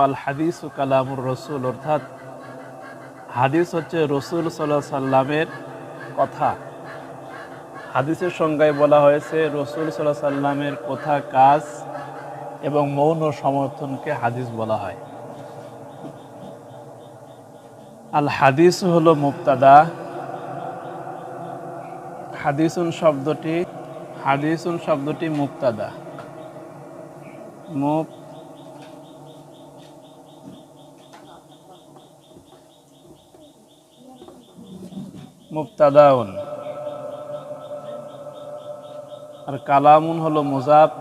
আল হাদিস ও কালামুর রসুল, অর্থাৎ হাদিস হচ্ছে রসুল সাল্লাল্লাহু আলাইহি সাল্লামের কথা। হাদিসের সংজ্ঞায় বলা হয়েছে রসুল সাল্লাল্লাহু আলাইহি সাল্লামের কথা, কাজ এবং মৌন সমর্থনকে হাদিস বলা হয়। আল হাদিস হলো মুবতাদা। হাদিসুন শব্দটি মুবতাদা। মুবতাদাউন। আর কালামুন হলো মুজাফ।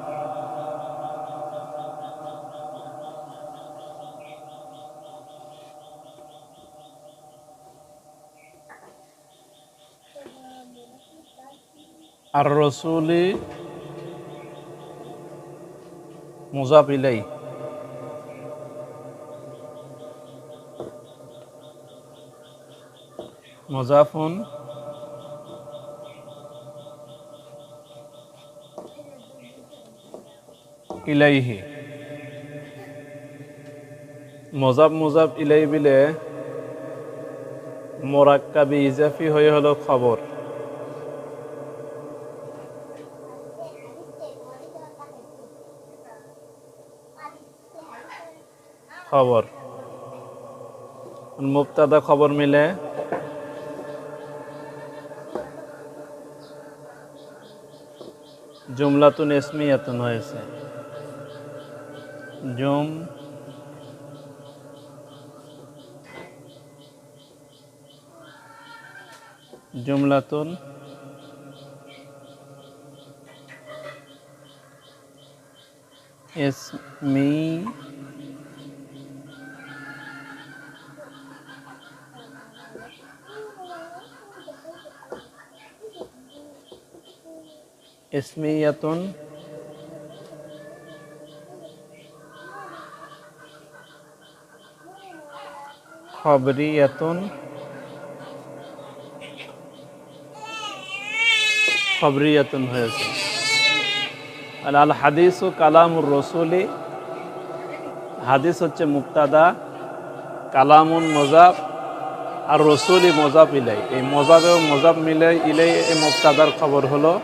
আর রসুলি মুজাফ ইলাই। মুজাফুন ইলাইহি। মুজাফ ইলাই বিলে মোরাক্কাবি ইজাফি হয়ে হলো খবর। মুবতাদা খবর মিলে জুমলাতুন ইসমিয়াতুন হয়েছে। জুমলাতুন ইসমিয়াতুন খবরিয়াতুন হয়েছে। আল হাদিস ও কালামুর রসুলি, হাদিস হচ্ছে মুবতাদা, কালামুন মুজাফ, আর রসুলি মুজাফ ইলাই। এই মুজাফ এবং মুজাফ মিলে ইলাই এই মুবতাদার খবর হলো।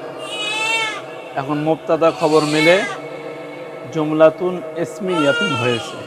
এখন মুবতাদা খবর মিলে জুমলাতুন ইসমিয়াতুন হয়েছে।